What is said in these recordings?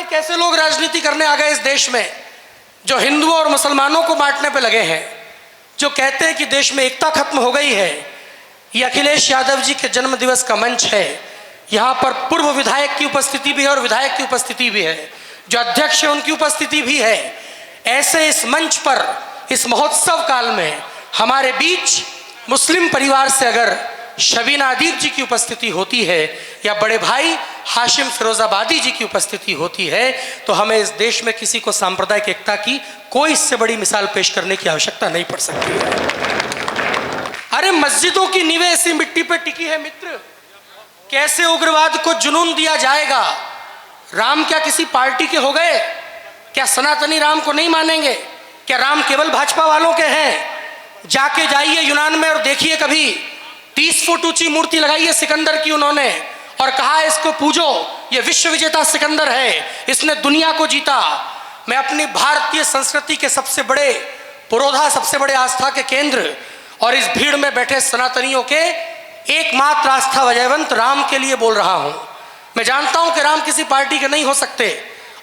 ये कैसे लोग राजनीति करने आ गए इस देश में, जो हिंदुओं और मुसलमानों को बांटने पे लगे हैं, जो कहते हैं कि देश में एकता खत्म हो गई है। ये अखिलेश यादव जी के जन्म दिवस का मंच है। यहाँ पर पूर्व विधायक की उपस्थिति भी है और विधायक की उपस्थिति भी है, जो अध्यक्ष है उनकी उपस्थिति भी है। ऐसे इस मंच पर इस महोत्सव काल में हमारे बीच मुस्लिम परिवार से अगर शबीना अदीब जी की उपस्थिति होती है या बड़े भाई हाशिम फिरोजाबादी जी की उपस्थिति होती है, तो हमें इस देश में किसी को सांप्रदायिक एकता की कोई इससे बड़ी मिसाल पेश करने की आवश्यकता नहीं पड़ सकती है। अरे मस्जिदों की नींवें ऐसी मिट्टी पर टिकी है मित्र, कैसे उग्रवाद को जुनून दिया जाएगा? राम क्या किसी पार्टी के हो गए? क्या सनातनी राम को नहीं मानेंगे? क्या राम केवल भाजपा वालों के हैं? जाके जाइए यूनान में और देखिए, कभी 30 फुट ऊंची मूर्ति लगाई है सिकंदर की उन्होंने और कहा इसको पूजो, ये विश्व विजेता सिकंदर है, इसने दुनिया को जीता। मैं अपनी भारतीय संस्कृति के सबसे बड़े पुरोधा, सबसे बड़े आस्था के केंद्र और इस भीड़ में बैठे सनातनियों के एकमात्र आस्था वजयवंत राम के लिए बोल रहा हूं। मैं जानता हूं कि राम किसी पार्टी के नहीं हो सकते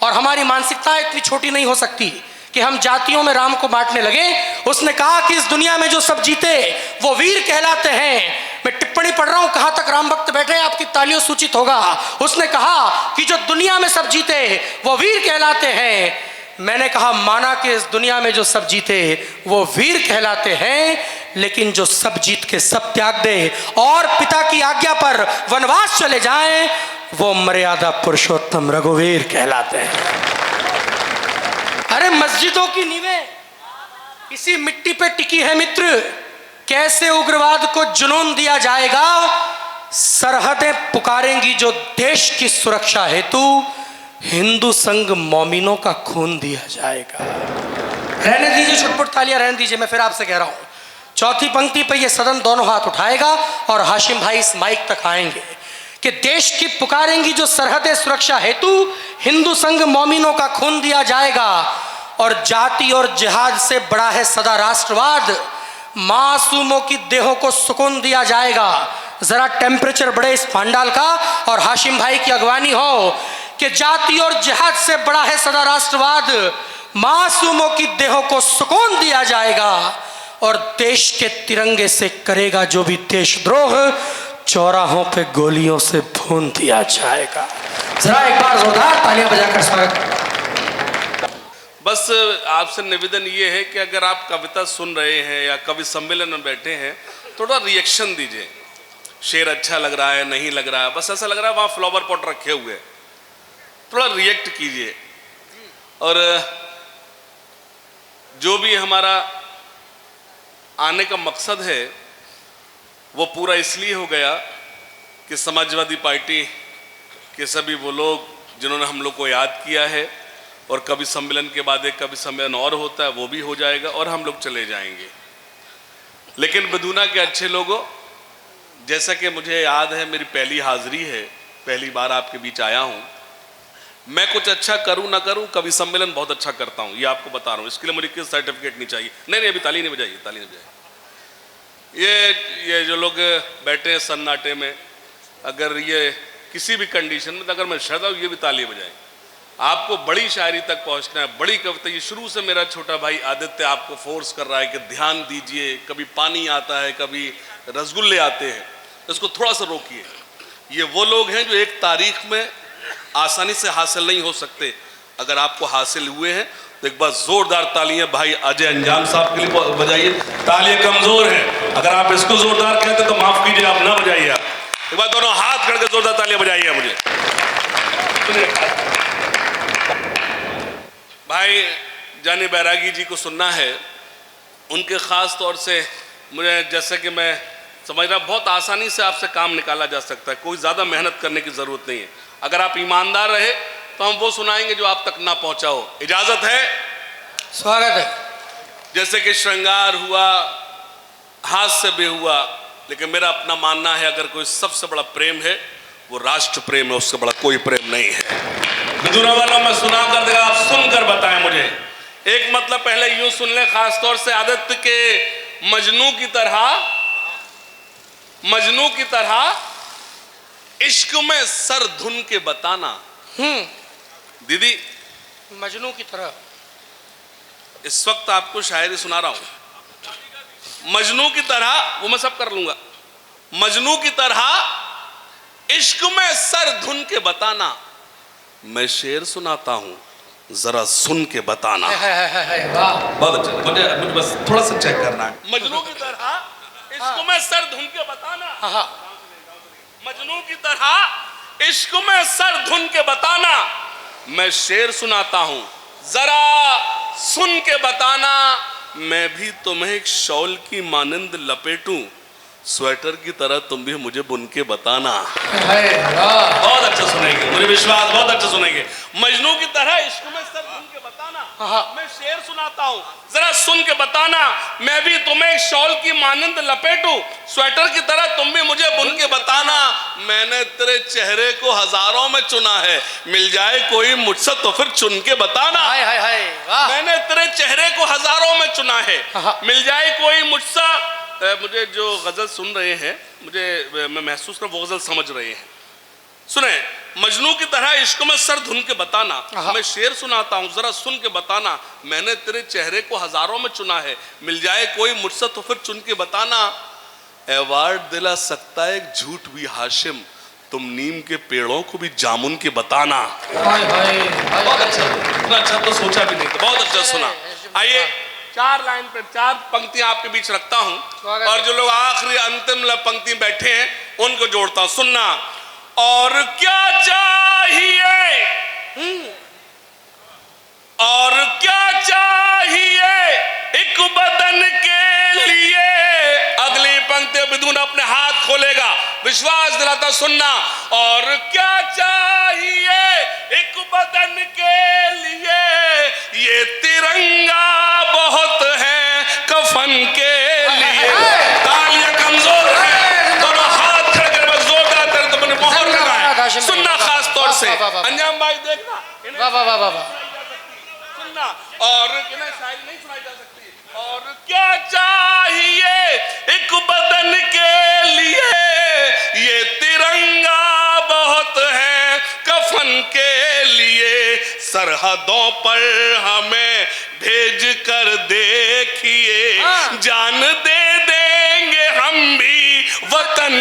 और हमारी मानसिकता इतनी छोटी नहीं हो सकती कि हम जातियों में राम को बांटने लगे। उसने कहा कि इस दुनिया में जो सब जीते वो वीर कहलाते हैं। मैं टिप्पणी पढ़ रहा हूं, कहां तक राम भक्त बैठे हैं आपकी तालियों सूचित होगा। उसने कहा कि जो दुनिया में सब जीते वो वीर कहलाते हैं। मैंने कहा माना कि इस दुनिया में जो सब जीते वो वीर कहलाते हैं, लेकिन जो सब जीत के सब त्याग दे और पिता की आज्ञा पर वनवास चले जाएं, वो मर्यादा पुरुषोत्तम रघुवीर कहलाते हैं। अरे मस्जिदों की नींवें इसी मिट्टी पे टिकी है मित्र, कैसे उग्रवाद को जुनून दिया जाएगा? सरहदें पुकारेंगी जो देश की सुरक्षा हेतु, हिंदू संघ मोमिनों का खून दिया जाएगा। रहने दीजिए छुटपुट तालियां, रहने दीजिए। मैं फिर आपसे कह रहा हूं, चौथी पंक्ति पे ये सदन दोनों हाथ उठाएगा और हाशिम भाई इस माइक तक आएंगे कि देश की पुकारेंगी जो सरहदें सुरक्षा हेतु, हिंदू संघ मोमिनों का खून दिया जाएगा और जाति और जिहाद से बड़ा है सदा राष्ट्रवाद, मासूमों की देहों को सुकून दिया जाएगा। जरा टेम्परेचर बढ़े इस पांडाल का और हाशिम भाई की अगवानी हो कि जाति और जिहाद से बड़ा है सदा राष्ट्रवाद, मासूमों की देहों को सुकून दिया जाएगा और देश के तिरंगे से करेगा जो भी देशद्रोह, चौराहों पे गोलियों से भून दिया जाएगा। जरा एक बार जोरदार तालियां बजाकर स्वागत। बस आपसे निवेदन ये है कि अगर आप कविता सुन रहे हैं या कवि सम्मेलन में बैठे हैं, थोड़ा रिएक्शन दीजिए। शेर अच्छा लग रहा है, नहीं लग रहा है, बस ऐसा लग रहा है वहाँ फ्लावर पॉट रखे हुए, थोड़ा रिएक्ट कीजिए। और जो भी हमारा आने का मकसद है वो पूरा इसलिए हो गया कि समाजवादी पार्टी के सभी वो लोग जिन्होंने हम लोग को याद किया है, और कवि सम्मेलन के बाद एक कवि सम्मेलन और होता है, वो भी हो जाएगा और हम लोग चले जाएंगे। लेकिन बदूना के अच्छे लोगों, जैसा कि मुझे याद है मेरी पहली हाजिरी है, पहली बार आपके बीच आया हूँ, मैं कुछ अच्छा करूँ ना करूँ, कवि सम्मेलन बहुत अच्छा करता हूँ, ये आपको बता रहा हूँ। इसके लिए मुझे किस सर्टिफिकेट नहीं चाहिए। नहीं, अभी ताली नहीं बजाइए, ताली नहीं बजाइए। ये जो लोग बैठे हैं सन्नाटे में, अगर ये किसी भी कंडीशन में, अगर मैं शहदा हूँ, ये भी ताली बजाएं। आपको बड़ी शायरी तक पहुंचना है, बड़ी कविता। ये शुरू से मेरा छोटा भाई आदित्य आपको फोर्स कर रहा है कि ध्यान दीजिए, कभी पानी आता है, कभी रसगुल्ले आते हैं, इसको थोड़ा सा रोकिए। ये वो लोग हैं जो एक तारीख में आसानी से हासिल नहीं हो सकते, अगर आपको हासिल हुए हैं तो एक बार जोरदार तालियां भाई अजय अंजाम साहब के लिए बजाइए। तालियां कमजोर हैं, अगर आप इसको जोरदार कहते तो माफ कीजिए, आप ना बजाइए। आप एक बार दोनों हाथ करके जोरदार तालियां बजाइए मुझे। भाई जानी बैरागी जी को सुनना है, उनके ख़ास तौर से मुझे, जैसे कि मैं समझ रहा, बहुत आसानी से आपसे काम निकाला जा सकता है, कोई ज़्यादा मेहनत करने की ज़रूरत नहीं है। अगर आप ईमानदार रहे तो हम वो सुनाएंगे जो आप तक ना पहुंचा हो। इजाज़त है? स्वागत है। जैसे कि श्रृंगार हुआ, हास्य भी हुआ, लेकिन मेरा अपना मानना है अगर कोई सबसे बड़ा प्रेम है वो राष्ट्र प्रेम है, उससे बड़ा कोई प्रेम नहीं है। बिदुरा वालों में सुना कर देगा, आप सुनकर बताएं मुझे। एक मतलब पहले यूं सुन ले, खासतौर से आदित्य के मजनू की तरह इश्क में सर धुन के बताना। दीदी मजनू की तरह। इस वक्त आपको शायरी सुना रहा हूं मजनू की तरह, वो मैं सब कर लूंगा। मजनू की तरह इश्क में सर धुन के बताना, मैं शेर सुनाता हूं जरा सुन के बताना। वाह, बहुत अच्छा, मुझे बस थोड़ा सा चेक करना है। मजनू की तरह इश्क में सर धुन के बताना, हाँ, मजनू की तरह इश्क में सर धुन के बताना, मैं शेर सुनाता हूं जरा सुन के बताना। मैं भी तुम्हें एक शॉल की मानंद लपेटूं, स्वेटर की तरह तुम भी मुझे बुन के बताना। बहुत अच्छा सुनेंगे, मुझे विश्वास, बहुत अच्छा सुनेंगे। मजनू की तरह इश्क में सर धुन के बताना, मैं शेर सुनाता हूं जरा सुन के बताना। मैं भी तुम्हें एक शॉल की मानंद लपेटूं, स्वेटर की तरह तुम भी मुझे बुन के बताना। मैंने तेरे चेहरे को हजारों में चुना है, मिल जाए कोई मुझसे तो फिर चुन के बताना। हाय हाय हाय, वाह, मैंने तेरे चेहरे को हजारों में चुना है, मिल जाए कोई मुझसे। मुझे जो गजल सुन रहे हैं, मैं महसूस कर वो गजल समझ रहे हैं। सुने, मजनू की तरह इश्क में सर धुन के बताना, मैं शेर सुनाता हूं जरा सुन के बताना। मैंने तेरे चेहरे को हजारों में चुना है, मिल जाए कोई मुझसे तो फिर चुन के बताना। अवार्ड दिला सकता है एक झूठ भी हाशिम, तुम नीम के पेड़ों को भी जामुन के बताना। हाय हाय, बहुत अच्छा, इतना अच्छा तो सोचा भी नहीं था, बहुत अच्छा सुना। आइए, चार लाइन पे चार पंक्तियां आपके बीच रखता हूं और जो लोग आखिरी अंतिम पंक्ति बैठे हैं उनको जोड़ता हूं। सुनना। और क्या चाहिए, और क्या चाहिए एक बदन के लिए। अगली पंक्ति बिदुन अपने हाथ खोलेगा, विश्वास दिलाता सुनना। और क्या चाहिए एक बदन के लिए, ये तिरंगा बहुत है कफन के लिए। तालियां कमजोर है, दोनों हाथ खड़े कर जोरदार तरह तुमने मोहर लगाया। सुनना खास तौर से अंजाम भाई, देखना वाह वाह वाह वाह, सुनना। और शायरी नहीं सुनाई जा सकती। और क्या चाहिए एक बदन के लिए, ये तिरंगा बहुत है कफन के लिए। सरहदों पर हमें भेज कर देखिए, जान दे देंगे हम भी वतन।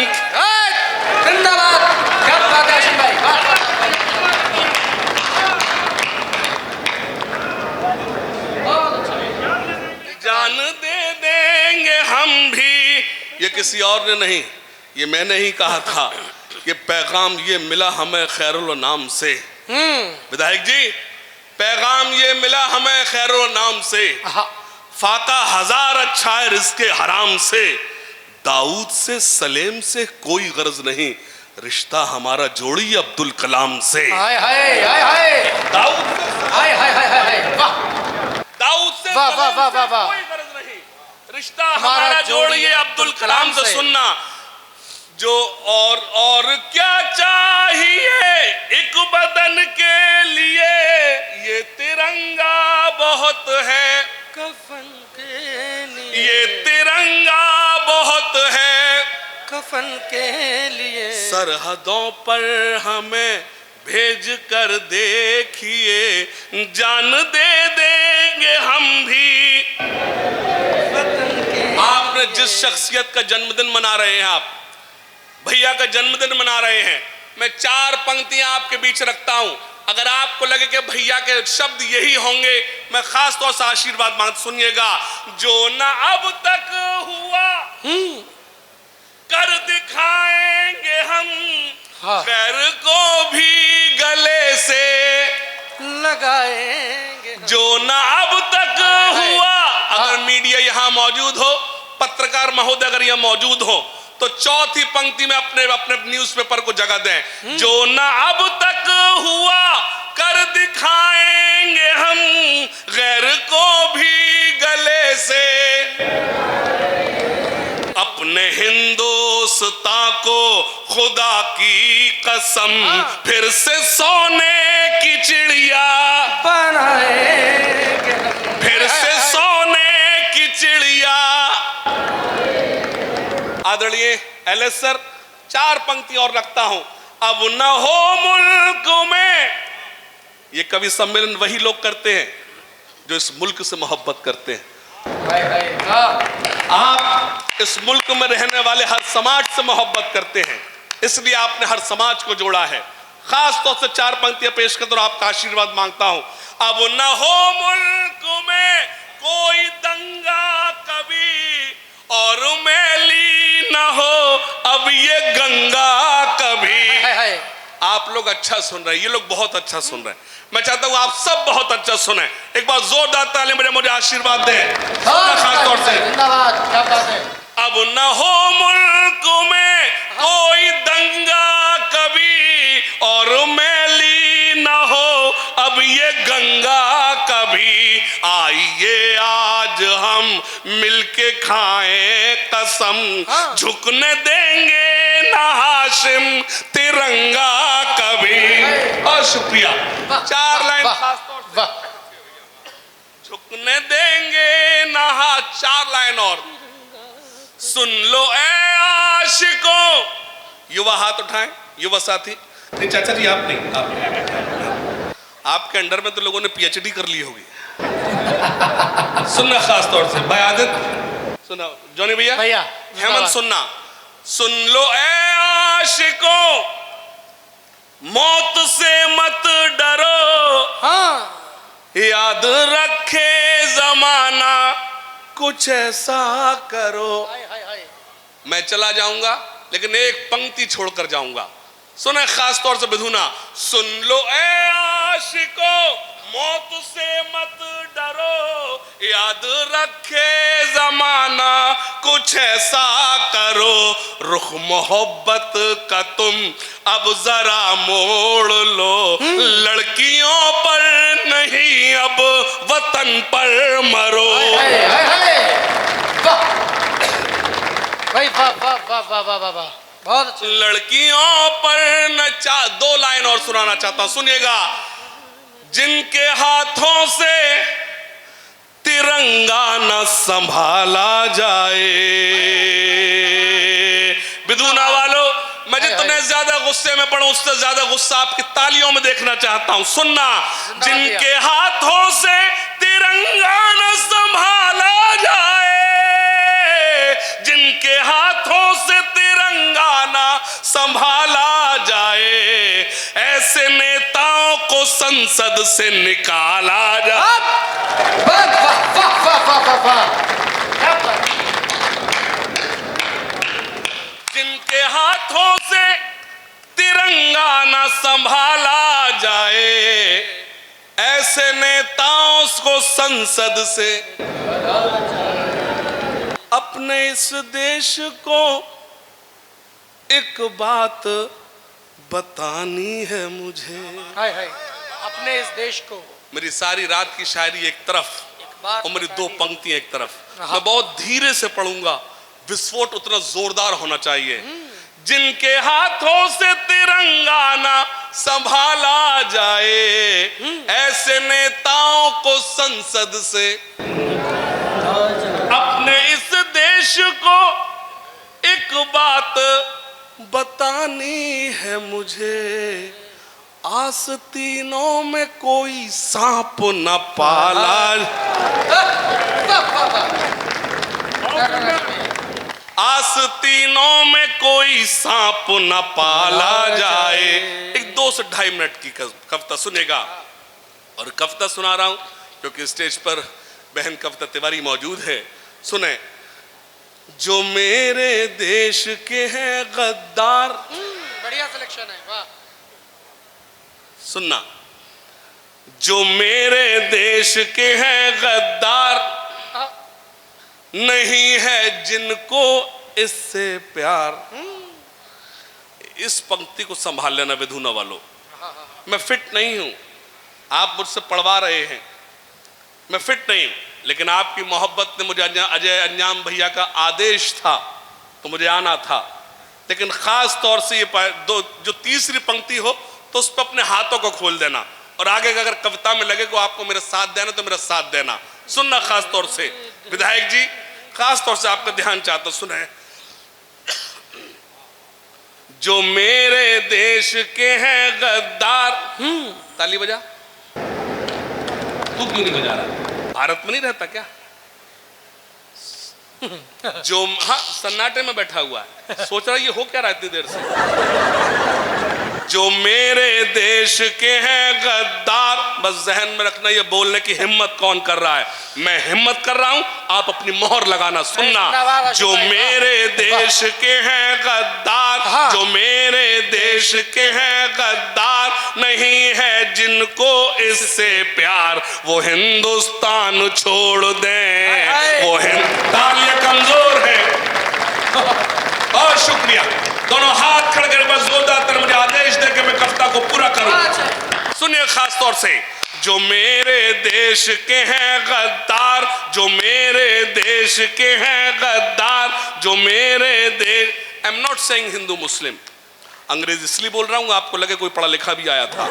जिंदाबाद, क्या बात है हाशिम भाई, वाह वाह। जान दे देंगे हम भी। ये किसी और ने नहीं, ये मैंने ही कहा था। ये पैगाम ये मिला हमें खैरुल नाम से। विधायक जी, पैगाम ये मिला हमें खैरुल नाम से। फाका हजार अच्छा है रिज़्क़े हराम से। दाऊद से सलेम से कोई गरज नहीं, रिश्ता हमारा जोड़ी अब्दुल कलाम से। हाय हाय हाय हाय, दाऊद से, हाय हाय हाय हाय, वाह, दाऊद से वाह वाह वाह वाह वाह, कोई गरज नहीं, रिश्ता हमारा जोड़िए अब्दुल कलाम से। सुनना। जो और क्या चाहिए एक बदन के लिए, ये तिरंगा बहुत है कफन के लिए, ये तिरंगा बहुत है कफन के लिए। सरहदों पर हमें भेज कर देखिए, जान दे देंगे हम भी। आपने जिस शख्सियत का जन्मदिन मना रहे हैं, आप भैया का जन्मदिन मना रहे हैं, मैं चार पंक्तियां आपके बीच रखता हूं। अगर आपको लगे कि भैया के शब्द यही होंगे, मैं खास तौर से आशीर्वाद मांग, सुनिएगा। जो ना अब तक हुआ कर दिखाएंगे हम, खैर को भी गले से लगाएंगे। जो ना अब तक हुआ, अगर मीडिया यहां मौजूद हो, पत्रकार महोदय अगर यहां मौजूद हो, तो चौथी पंक्ति में अपने न्यूज़पेपर को जगह दें। जो ना अब तक हुआ कर दिखाएंगे हम, गैर को भी गले से। अपने हिंदुस्तान को खुदा की कसम, फिर से सोने की चिड़िया बनाएंगे, फिर से सोने की चिड़िया। आदरणीय एलएस सर, चार पंक्ति और रखता हूं। अब न हो मुल्क में ये कवि सम्मेलन वही लोग करते हैं जो इस मुल्क से मोहब्बत करते हैं। आप इस मुल्क में रहने वाले हर समाज से मोहब्बत करते हैं, इसलिए आपने हर समाज को जोड़ा है। खास तौर से 4 पंक्तियां पेश कर और आपका आशीर्वाद मांगता हूं। अब न हो मुल्क में कोई दंगा कभी, और मैली न हो अब ये गंगा कभी। आप लोग अच्छा सुन रहे हैं, ये लोग बहुत अच्छा सुन रहे हैं। मैं चाहता हूं आप सब बहुत अच्छा सुने। एक बार जोरदार ताली बजाएं, मुझे आशीर्वाद दें खास तौर से। अब न हो मुल्क में कोई दंगा कभी, और मैली न हो अब ये गंगा कभी। आइए आज हम मिलके खाएं कसम, झुकने देंगे ना हाशिम तिरंगा कभी। और शुक्रिया, 4 लाइन खास तौर से। झुकने देंगे ना, 4 लाइन और सुन लो ए आशिकों। युवा हाथ उठाएं, युवा साथी। नहीं चाचा जी आप नहीं, आपके अंडर में तो लोगों ने पीएचडी कर ली होगी। सुनना खास तौर से, भाई आदित्य सुना, जॉनी भैया, हेमंत सुनना। सुन लो ए आशिकों, मौत से मत डरो, याद रखे जमाना कुछ ऐसा करो। मैं चला जाऊंगा लेकिन एक पंक्ति छोड़कर जाऊंगा, सुने खास तौर से बिधुना। सुन लो ए आशिकों, मौत से मत डरो, याद रखे जमाना कुछ ऐसा करो। रुख मोहब्बत का तुम अब जरा मोड़ लो, लड़कियों पर नहीं अब वतन पर मरो। बहुत अच्छा। लड़कियों पर न 2 लाइन और सुनाना चाहता हूं, सुनिएगा। जिनके हाथों से तिरंगा न संभाला जाए। बिदुना वालों, मैं जितने ज्यादा गुस्से में पढ़ूं उससे ज्यादा गुस्सा आपकी तालियों में देखना चाहता हूं। सुनना, जिनके हाथों से तिरंगा न संभाला जाए, जिनके हाथों से तिरंगा ना संभाला जाए, ऐसे नेताओं को संसद से निकाला जाए। जिनके हाथों से तिरंगा ना संभाला जाए, ऐसे नेताओं को संसद से। अपने इस देश को एक बात बतानी है मुझे। अपने इस देश को। मेरी सारी रात की शायरी एक तरफ और मेरी 2 पंक्तियां एक तरफ। मैं बहुत धीरे से पढ़ूंगा, विस्फोट उतना जोरदार होना चाहिए। जिनके हाथों से तिरंगा ना संभाला जाए, ऐसे नेताओं को संसद से। अपने इस देश को एक बात बतानी है मुझे, आस्तीनों में कोई सांप न पाला। आस्तीनों में कोई सांप न पाला जाए। एक 2 से 2.5 मिनट की कविता सुनेगा, और कविता सुना रहा हूं क्योंकि स्टेज पर बहन कविता तिवारी मौजूद है। सुने। जो मेरे देश के हैं गद्दार। बढ़िया सिलेक्शन है, वाह। सुनना, जो मेरे देश के हैं गद्दार, नहीं है जिनको इससे प्यार। इस पंक्ति को संभाल लेना विधुना वालों। मैं फिट नहीं हूं, आप मुझसे पढ़वा रहे हैं, मैं फिट नहीं हूं, लेकिन आपकी मोहब्बत ने मुझे, अजय अंजाम भैया का आदेश था तो मुझे आना था। लेकिन खास तौर से ये जो तीसरी पंक्ति हो तो उस पर अपने हाथों को खोल देना, और आगे अगर कविता में लगे को आपको मेरा साथ देना तो मेरा साथ देना। सुनना खास तौर से विधायक जी, खास तौर से आपका ध्यान चाहता, सुने। जो मेरे देश के हैं गद्दार, ताली बजा। तू क्यों नहीं बजा रहा? भारत में नहीं रहता क्या? जो हाँ सन्नाटे में बैठा हुआ है, सोच रहा है ये हो क्या रहा है इतनी देर से। जो मेरे देश के हैं गद्दार, बस जहन में रखना ये बोलने की हिम्मत कौन कर रहा है। मैं हिम्मत कर रहा हूं, आप अपनी मोहर लगाना, सुनना। जो मेरे देश के हैं गद्दार, जो मेरे देश के हैं गद्दार, नहीं है जिनको इससे प्यार, वो हिंदुस्तान छोड़ दें। वो तालियां कमजोर है। बहुत शुक्रिया। दोनों हाथ खड़े करके बस जोरदार मुझे आदेश दे के मैं कविता को पूरा करूं। सुनिए खास तौर से, जो मेरे देश के हैं गद्दार, जो मेरे देश के हैं गद्दार, जो मेरे देश, I am not saying Hindu Muslim, अंग्रेजी इसलिए बोल रहा हूं आपको लगे कोई पढ़ा लिखा भी आया था।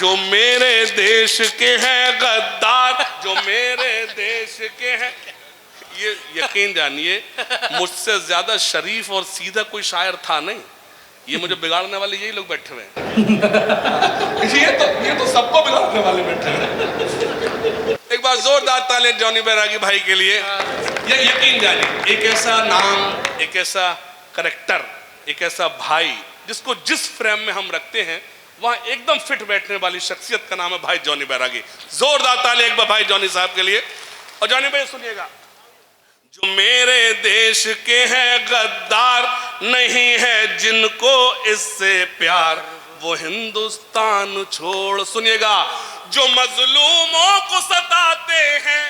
जो मेरे देश के हैं गद्दार, जो मेरे देश के हैं, ये यकीन जानिए मुझसे ज्यादा शरीफ और सीधा कोई शायर था नहीं। ये मुझे बिगाड़ने वाले यही लोग बैठे हुए हैं। ये तो सबको बिगाड़ने वाले बैठे हैं। एक बार जोरदार ताले जॉनी बैरागी भाई के लिए। ये यकीन जानिए एक ऐसा नाम, एक ऐसा करेक्टर, एक ऐसा भाई जिसको जिस फ्रेम में हम रखते हैं वहां एकदम फिट बैठने वाली शख्सियत का नाम है भाई जॉनी बैरागी। जोरदार ताले एक बार भाई जॉनी साहब के लिए। और जॉनी भाई सुनिएगा, जो मेरे देश के हैं गद्दार, नहीं है जिनको इससे प्यार, वो हिंदुस्तान छोड़, सुनिएगा, जो मजलूमों को सताते हैं,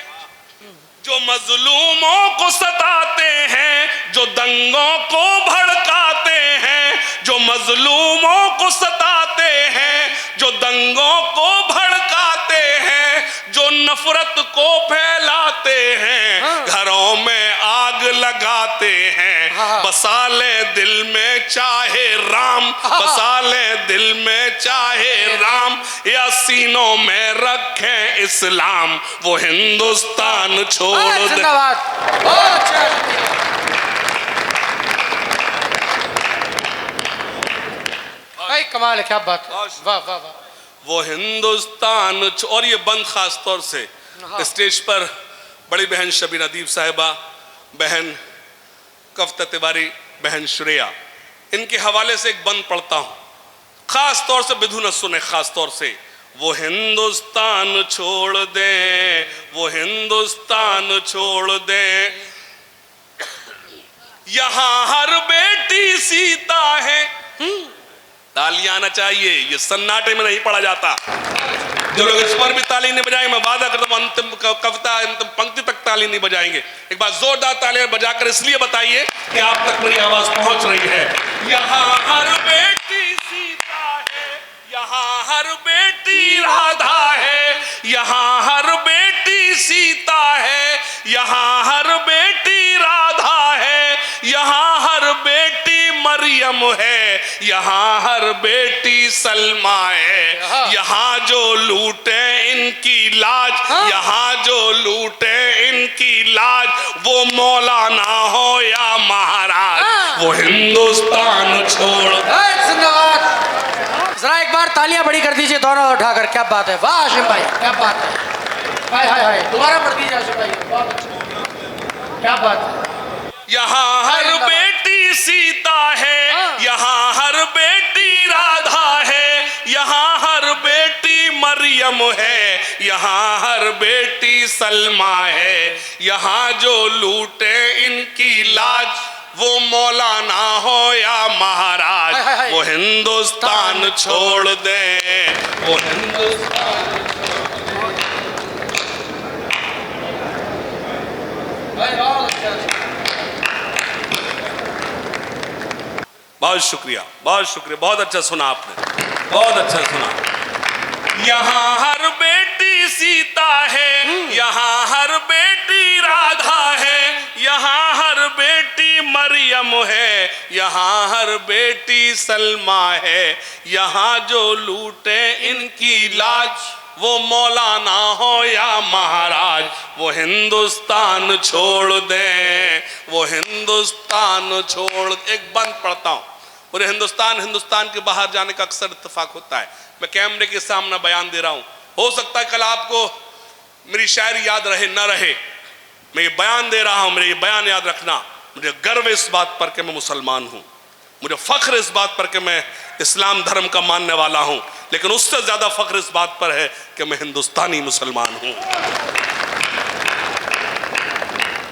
जो मजलूमों को सताते हैं, जो दंगों को भड़काते हैं, जो मजलूमों को सताते हैं, जो दंगों को भड़काते हैं, जो नफरत को फैलाते हैं, घरों में आग लगाते हैं, बसा ले दिल में चाहे राम, बसा ले दिल में चाहे राम, या सीनों में रखें इस्लाम, वो हिंदुस्तान छोड़ दे। भाई कमाल है, क्या बात, वाह वाह वाह। वो हिंदुस्तान, और ये बंद खास तौर से स्टेज पर बड़ी बहन शबीर अदीब साहिबा, बहन कविता तिवारी, बहन श्रेया, इनके हवाले से एक बंद पढ़ता हूं, खास तौर से विधु न सुने, खास तौर से। वो हिंदुस्तान छोड़ दे, वो हिंदुस्तान छोड़ दे, यहां हर बेटी सीता है। तालियां आना चाहिए, ये सन्नाटे में नहीं पढ़ा जाता। जो लोग इस पर भी ताली नहीं बजाएंगे, मैं वादा करता हूं अंतिम कविता, अंतिम पंक्ति तक ताली नहीं बजाएंगे। एक बार जोरदार तालियां बजाकर इसलिए बताइए कि आप तक मेरी आवाज पहुंच रही है। यहां हर बेटी सीता है, यहां हर बेटी राधा है, यहां हर बेटी सीता है, यहां हर बेटी राधा है, यहां हर बेटी मरियम है, यहां हर बेटी सलमा है, यहां जो लूटे इनकी लाज, यहां जो लूटे इनकी लाज, वो मौलाना हो या महाराज, वो हिंदुस्तान छोड़। जरा एक बार तालियां बड़ी कर दीजिए दोनों उठाकर, क्या बात है, वाह आशिम भाई, क्या बात है, हाय हाय हाय, दोबारा पढ़ दीजिए आशिम भाई, बहुत अच्छा, क्या बात है। यहाँ हर बेटी सीता है, यहाँ हर बेटी राधा है, यहाँ हर बेटी मरियम है, यहाँ हर बेटी सलमा है, यहाँ जो लूटे इनकी लाज, वो मौलाना हो या महाराज, वो हिंदुस्तान छोड़ दे, वो हिंदुस्तान। बहुत शुक्रिया, बहुत शुक्रिया, बहुत अच्छा सुना आपने, बहुत अच्छा सुना। यहाँ हर बेटी सीता है, यहाँ हर बेटी राधा है, यहाँ हर बेटी मरियम है, यहाँ हर बेटी सलमा है, यहाँ जो लूटे इनकी लाज, वो मौलाना हो या महाराज, वो हिंदुस्तान छोड़ दे, वो हिंदुस्तान छोड़। एक बंद पढ़ता हूं, पूरे हिंदुस्तान के बाहर जाने का अक्सर इत्तेफाक होता है। मैं कैमरे के सामने बयान दे रहा हूं, हो सकता है कल आपको मेरी शायरी याद रहे ना रहे, मैं ये बयान दे रहा हूं, मेरे ये बयान याद रखना। मुझे गर्व इस बात पर कि मैं मुसलमान हूं, मुझे फख्र इस बात पर कि मैं इस्लाम धर्म का मानने वाला हूं, लेकिन उससे ज्यादा फख्र इस बात पर है कि मैं हिंदुस्तानी मुसलमान हूं।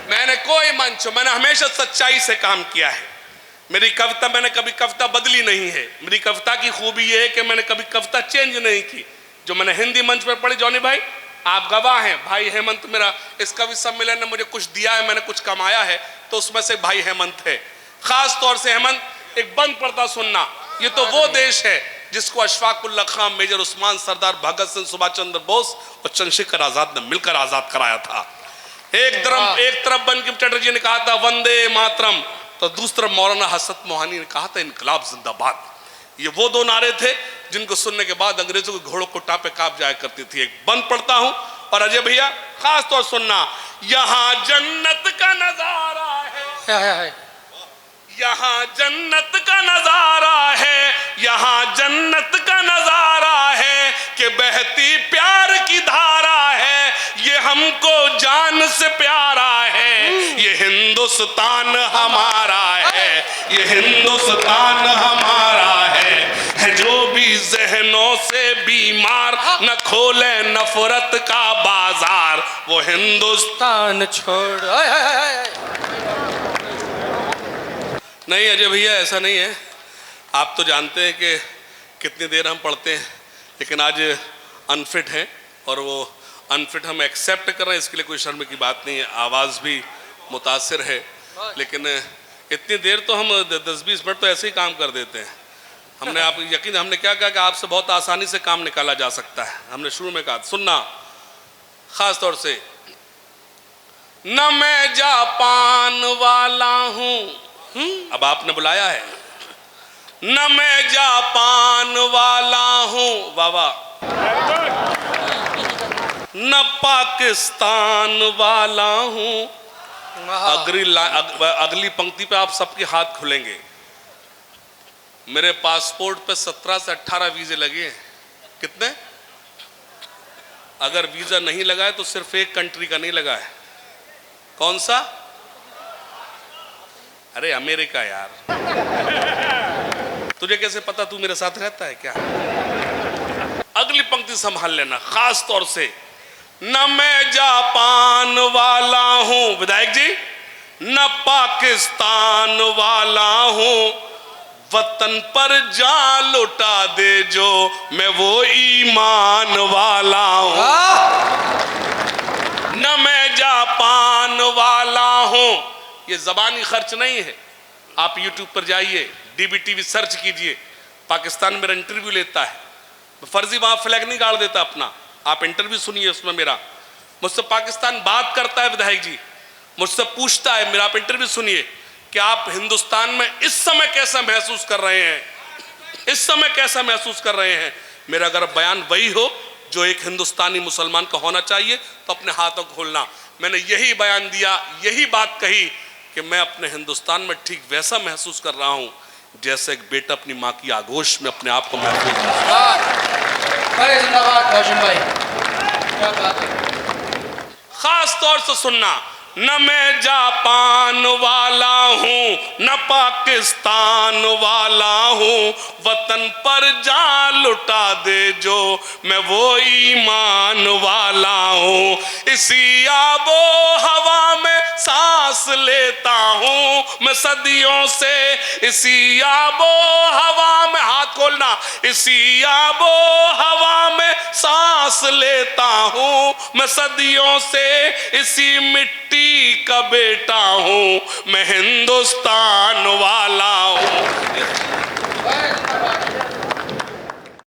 मैंने कोई मंच, मैंने हमेशा सच्चाई से काम किया है। मेरी कविता, मैंने कभी कविता बदली नहीं है। मेरी कविता की खूबी यह है कि मैंने कभी कविता चेंज नहीं की। जो मैंने हिंदी मंच पर पढ़ी, जॉनी भाई आप गवाह हैं, भाई हेमंत मेरा इस कवि सम्मेलन ने मुझे कुछ दिया है, मैंने कुछ कमाया है, तो उसमें से भाई हेमंत है। खास तौर से हेमंत एक बंद पड़ता सुनना, ये तो वो देश है जिसको अशफाकुल्ला खां, मेजर उस्मान, सरदार भगत सिंह, सुभाष चंद्र बोस और चंद्रशेखर आजाद ने मिलकर आजाद कराया था। एक तरफ बंकिम चटर्जी ने कहा था वंदे मातरम, तो दूसरा मौलाना हसरत मोहानी ने कहा था इनकलाब जिंदाबाद। ये वो दो नारे थे जिनको सुनने के बाद अंग्रेजों के घोड़ों को टापे कांप जाया करती थी। एक बंद पड़ता हूं, और अजय भैया खास तौर सुनना, यहां जन्नत का नजारा है, यहां जन्नत का नजारा है, यहां जन्नत का नजारा है कि बहती प्यार की धारा है, ये हमको जान से प्यारा है, ये हिंदुस्तान हमारा है, ये हिंदुस्तान हमारा है जो भी जहनों से बीमार, न खोले नफरत का बाजार, वो हिंदुस्तान छोड़। नहीं अजय भैया, ऐसा नहीं है। आप तो जानते हैं कि कितनी देर हम पढ़ते हैं, लेकिन आज अनफिट हैं, और वो अनफिट हम एक्सेप्ट कर रहे हैं, इसके लिए कोई शर्म की बात नहीं है। आवाज़ भी मुतासिर है, लेकिन इतनी देर तो हम 10-20 मिनट तो ऐसे ही काम कर देते हैं। हमने आप यकीन, हमने क्या कहा कि आपसे बहुत आसानी से काम निकाला जा सकता है। हमने शुरू में कहा, सुनना खास तौर से, न मैं जापान वाला हूं, अब आपने बुलाया है, न मैं जापान वाला हूं, वाह वाह, न पाकिस्तान वाला हूं। अगली पंक्ति पे आप सबके हाथ खुलेंगे। मेरे पासपोर्ट पे 17 से 18 वीजे लगे हैं। कितने? अगर वीजा नहीं लगा है तो सिर्फ एक कंट्री का नहीं लगा है। कौन सा? अरे अमेरिका यार। तुझे कैसे पता? तू मेरे साथ रहता है क्या? अगली पंक्ति संभाल लेना खास तौर से, न मैं जापान वाला हूं विधायक जी, न पाकिस्तान वाला हूं, वतन पर जान लुटा दे जो, मैं वो ईमान वाला हूं। न मैं जापान वाला हूं, ये जबानी खर्च नहीं है। आप यूट्यूब पर जाइए, DBTV सर्च कीजिए, पाकिस्तान मेरा इंटरव्यू लेता है, फर्जी वहां फ्लैग नहीं गाड़ देता अपना। आप इंटरव्यू सुनिए, उसमें मेरा, मुझसे पाकिस्तान बात करता है विधायक जी, मुझसे पूछता है, मेरा आप इंटरव्यू सुनिए कि आप हिंदुस्तान में इस समय कैसा महसूस कर रहे हैं, इस समय कैसा महसूस कर रहे हैं। मेरा अगर बयान वही हो जो एक हिंदुस्तानी मुसलमान का होना चाहिए तो अपने हाथों को खोलना। मैंने यही बयान दिया, यही बात कही कि मैं अपने हिंदुस्तान में ठीक वैसा महसूस कर रहा हूं जैसे एक बेटा अपनी माँ की आगोश में अपने आप को महसूस करता है। जिंदाबाद रोशन भाई, क्या बात है। खास तौर से सुनना, न मैं जापान वाला हूं, न पाकिस्तान वाला हूं, वतन पर जान लुटा दे जो, मैं वो ईमान वाला हूं। इसी आबो हवा में सांस लेता हूं मैं सदियों से, इसी आबो हवा में, हाथ खोलना, इसी आबो हवा में सांस लेता हूं मैं सदियों से, इसी मिट्टी का बेटा हूं मैं हिंदुस्तान वाला हूं।